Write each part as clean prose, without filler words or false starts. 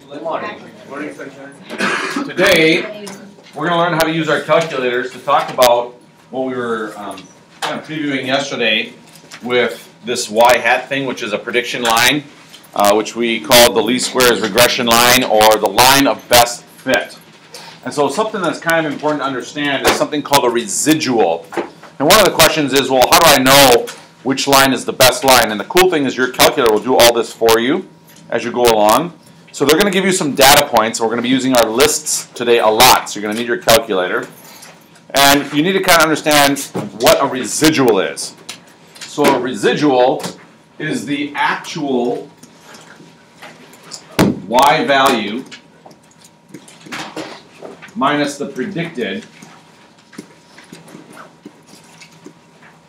Morning. Morning, sunshine. Today, we're going to learn how to use our calculators to talk about what we were kind of previewing yesterday with this y hat thing, which is a prediction line, which we call the least squares regression line or the line of best fit. And so something that's kind of important to understand is something called a residual. And one of the questions is, well, how do I know which line is the best line? And the cool thing is your calculator will do all this for you as you go along. So they're going to give you some data points. We're going to be using our lists today a lot. So you're going to need your calculator. And you need to kind of understand what a residual is. So a residual is the actual y value minus the predicted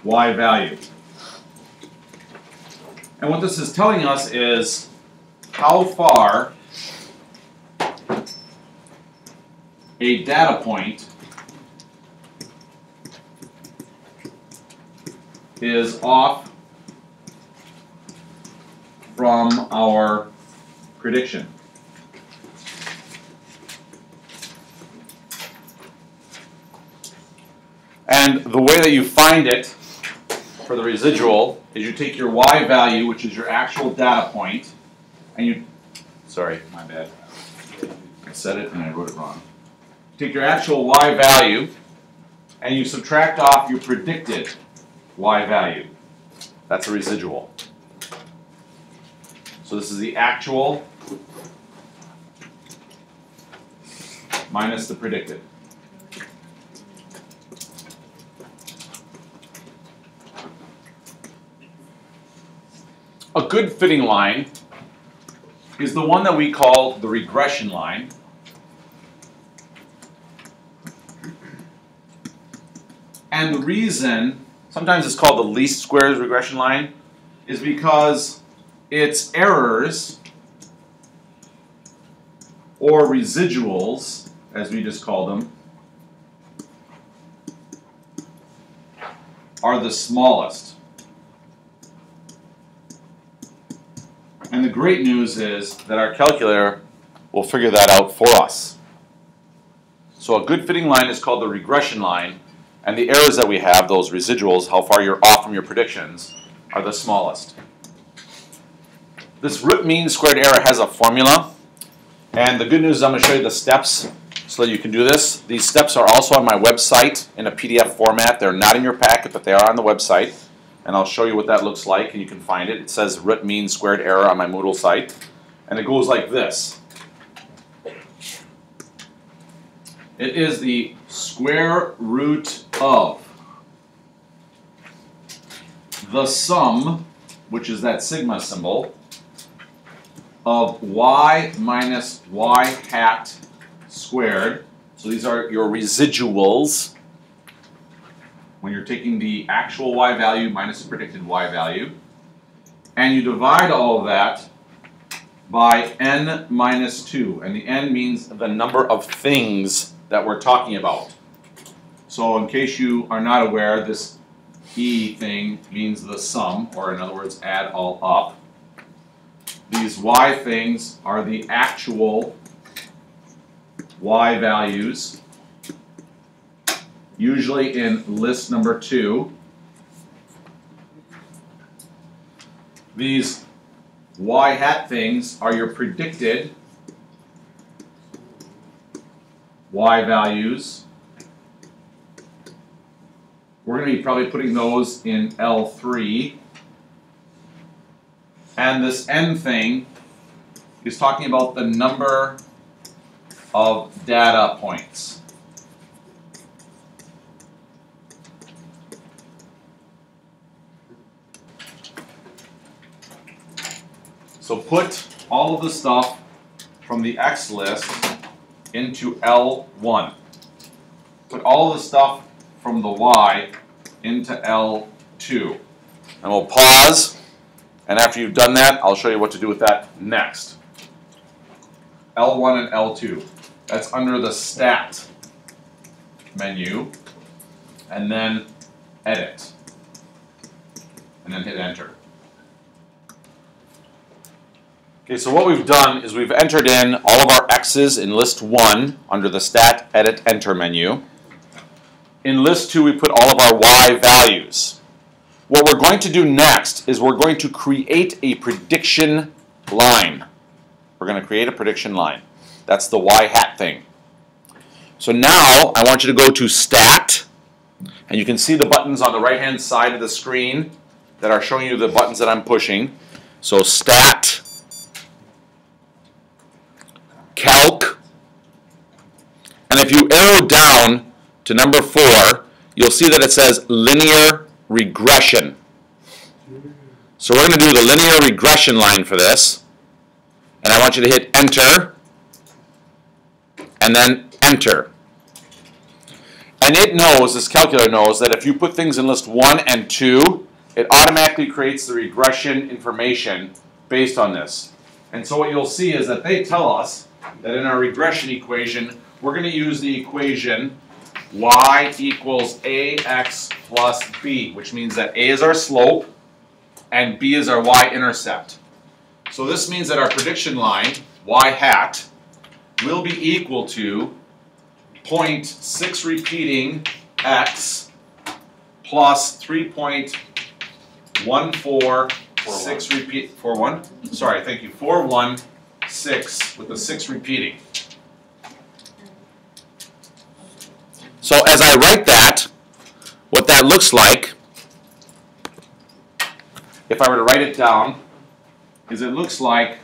y value. And what this is telling us is how far a data point is off from our prediction. And the way that you find it for the residual is you take your y value, which is your actual data point, and you, sorry, my bad. I said it and I wrote it wrong. Take your actual y value and you subtract off your predicted y value. That's a residual. So this is the actual minus the predicted. A good fitting line is the one that we call the regression line. And the reason, sometimes it's called the least squares regression line, is because its errors, or residuals, as we just call them, are the smallest. And the great news is that our calculator will figure that out for us. So a good fitting line is called the regression line, and the errors that we have, those residuals, how far you're off from your predictions, are the smallest. This root mean squared error has a formula, and the good news is I'm going to show you the steps so that you can do this. These steps are also on my website in a PDF format. They're not in your packet, but they are on the website. And I'll show you what that looks like, and you can find it. It says root mean squared error on my Moodle site. And it goes like this. It is the square root of the sum, which is that sigma symbol, of y minus y hat squared. So these are your residuals when you're taking the actual y value minus the predicted y value. And you divide all of that by n minus 2. And the n means the number of things that we're talking about. So in case you are not aware, this e thing means the sum, or in other words, add all up. These y things are the actual y values, usually in list number 2. These y hat things are your predicted y values. We're going to be probably putting those in L3. And this n thing is talking about the number of data points. So put all of the stuff from the X list into L1. Put all the stuff from the Y into L2. And we'll pause, and after you've done that, I'll show you what to do with that next. L1 and L2. That's under the Stat menu, and then Edit, and then hit Enter. Okay, so what we've done is we've entered in all of our x's in list 1 under the Stat Edit Enter menu. In list 2, we put all of our y values. What we're going to do next is we're going to create a prediction line. We're going to create a prediction line. That's the y hat thing. So now I want you to go to Stat, and you can see the buttons on the right-hand side of the screen that are showing you the buttons that I'm pushing. So Stat, Calc, and if you arrow down to number 4, you'll see that it says Linear Regression. So we're going to do the linear regression line for this, and I want you to hit Enter, and then Enter. And it knows, this calculator knows, that if you put things in list 1 and 2, it automatically creates the regression information based on this. And so what you'll see is that they tell us that in our regression equation, we're going to use the equation y equals ax plus b, which means that a is our slope and b is our y-intercept. So this means that our prediction line, y hat, will be equal to 0.6 repeating x plus 3.146 repeat 41. Sorry, thank you. 416 with the 6 repeating. So as I write that, what that looks like, if I were to write it down, is it looks like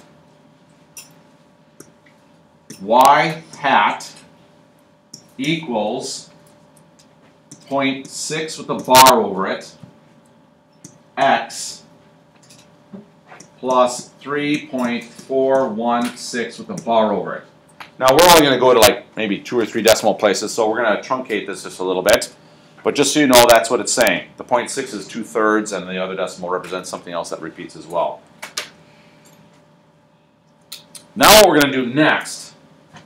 y hat equals 0.6 with a bar over it, x plus 3.416 with a bar over it. Now we're only going to go to like maybe 2 or 3 decimal places, so we're going to truncate this just a little bit. But just so you know, that's what it's saying. The 0.6 is 2/3, and the other decimal represents something else that repeats as well. Now what we're going to do next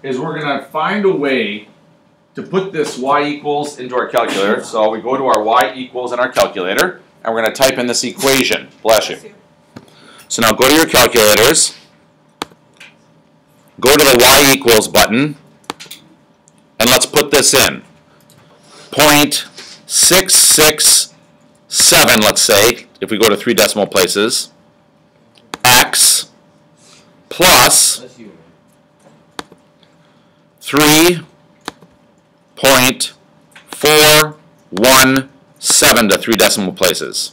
is we're going to find a way to put this y equals into our calculator. So we go to our y equals in our calculator, and we're going to type in this equation. Bless you. So now go to your calculators, go to the y equals button, and let's put this in. 0.667, let's say, if we go to 3 decimal places, x plus 3.417 to 3 decimal places.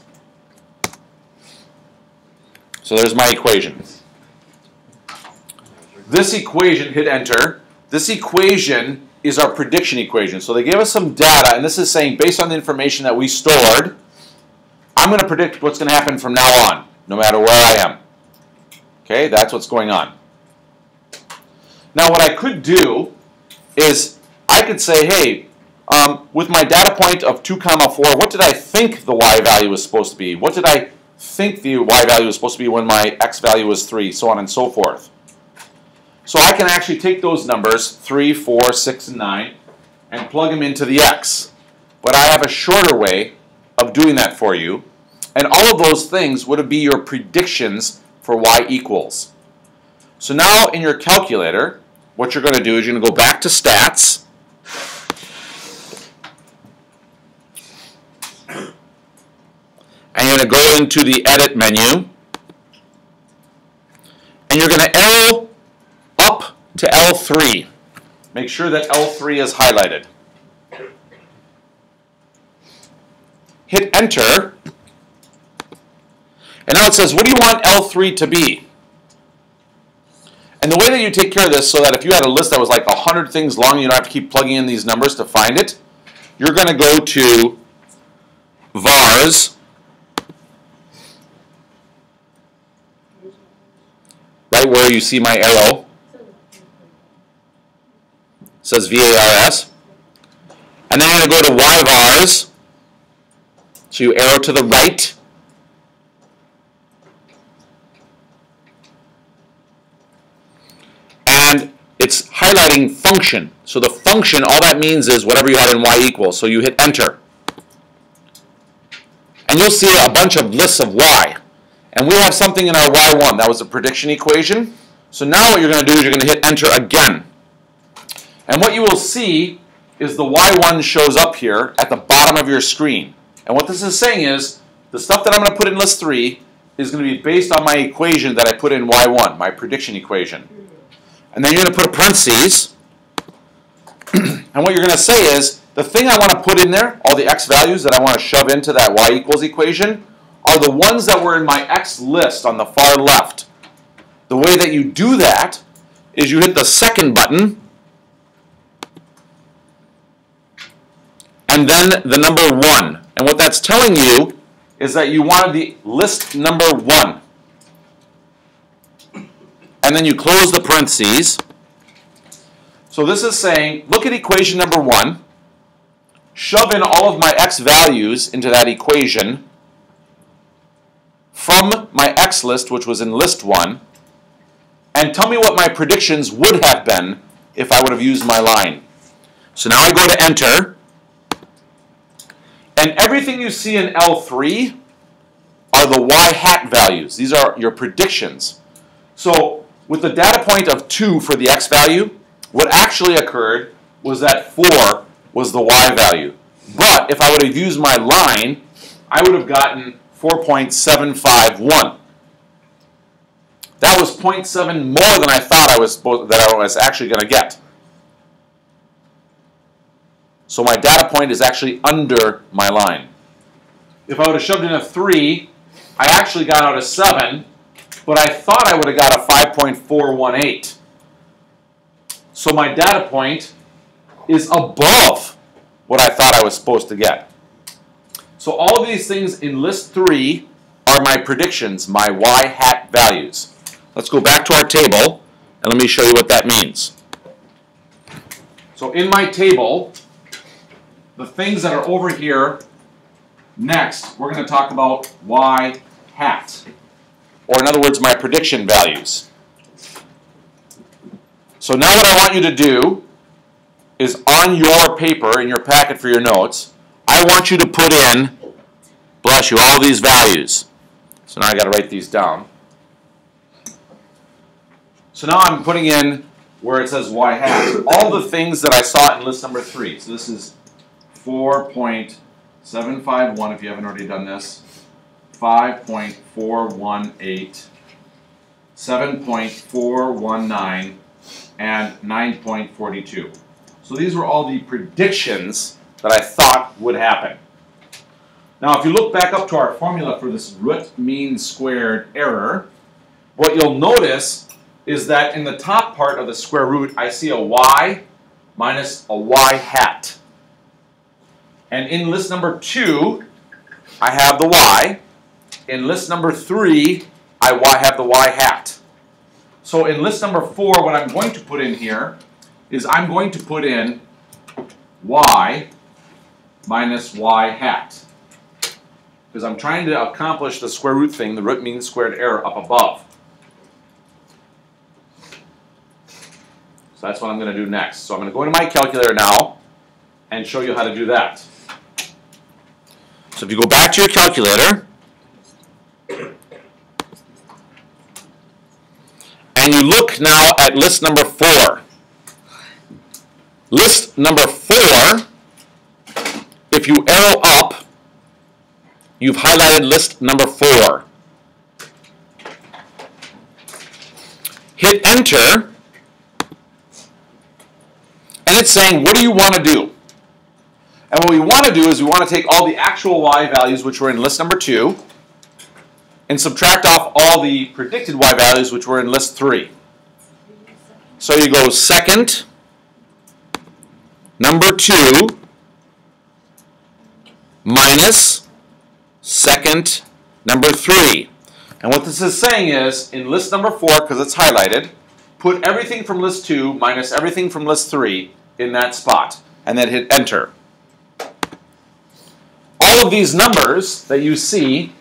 So there's my equation. This equation, hit enter, this equation is our prediction equation. So they gave us some data, and this is saying based on the information that we stored, I'm going to predict what's going to happen from now on, no matter where I am. Okay, that's what's going on. Now what I could do is I could say, hey, with my data point of 2, 4, what did I think the y value was supposed to be? What did I think the y value was supposed to be when my x value was 3, so on and so forth. So I can actually take those numbers, 3, 4, 6, and 9, and plug them into the x. But I have a shorter way of doing that for you. And all of those things would be your predictions for y equals. So now in your calculator, what you're going to do is you're going to go back to Stats. And you're going to go into the Edit menu. And you're going to arrow up to L3. Make sure that L3 is highlighted. Hit Enter. And now it says, what do you want L3 to be? And the way that you take care of this, so that if you had a list that was like 100 things long, you don't have to keep plugging in these numbers to find it, you're going to go to VARs, right where you see my arrow. It says VARS. And then you're going to go to YVARs. So you arrow to the right. And it's highlighting function. So the function, all that means is whatever you had in y equals. So you hit Enter. And you'll see a bunch of lists of y. And we have something in our y1. That was a prediction equation. So now what you're going to do is you're going to hit enter again. And what you will see is the Y1 shows up here at the bottom of your screen. And what this is saying is the stuff that I'm going to put in list 3 is going to be based on my equation that I put in Y1, my prediction equation. And then you're going to put a parentheses. And what you're going to say is the thing I want to put in there, all the x values that I want to shove into that y equals equation, are the ones that were in my x list on the far left. The way that you do that is you hit the second button and then the number 1. And what that's telling you is that you wanted the list number 1. And then you close the parentheses. So this is saying, look at equation number 1, shove in all of my x values into that equation from my x list, which was in list 1, and tell me what my predictions would have been if I would have used my line. So now I go to enter, and everything you see in L3 are the y hat values. These are your predictions. So with the data point of 2 for the x value, what actually occurred was that 4 was the y value. But if I would have used my line, I would have gotten 4.751. That was 0.7 more than I thought I was actually going to get. So my data point is actually under my line. If I would have shoved in a 3, I actually got out a 7, but I thought I would have got a 5.418. So my data point is above what I thought I was supposed to get. So all of these things in list 3 are my predictions, my y hat values. Let's go back to our table, and let me show you what that means. So in my table, the things that are over here next, we're going to talk about y hat, or in other words, my prediction values. So now what I want you to do is on your paper, in your packet for your notes, I want you to put in, bless you, all these values. So now I got to write these down. So now I'm putting in where it says y hat, all the things that I saw in list number 3. So this is 4.751 if you haven't already done this, 5.418, 7.419, and 9.42. So these were all the predictions that I thought would happen. Now if you look back up to our formula for this root mean squared error, what you'll notice is that in the top part of the square root I see a y minus a y hat. And in list number 2 I have the y. In list number 3 I have the y hat. So in list number 4 what I'm going to put in here is I'm going to put in y minus y hat. Because I'm trying to accomplish the square root thing, the root mean squared error up above. So that's what I'm going to do next. So I'm going to go into my calculator now and show you how to do that. So if you go back to your calculator and you look now at list number 4. List number 4, if you arrow up, you've highlighted list number 4. Hit enter, and it's saying, what do you want to do? And what we want to do is we want to take all the actual y values which were in list number 2 and subtract off all the predicted y values which were in list 3. So you go second, number 2, minus second, number 3. And what this is saying is, in list number 4, because it's highlighted, put everything from list 2 minus everything from list 3 in that spot, and then hit enter. All of these numbers that you see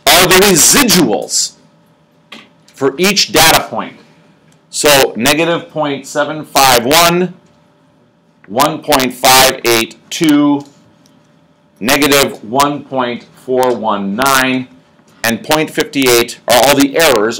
are the residuals for each data point. So negative 0.751, 1.582, negative 1.419, and 0.58 are all the errors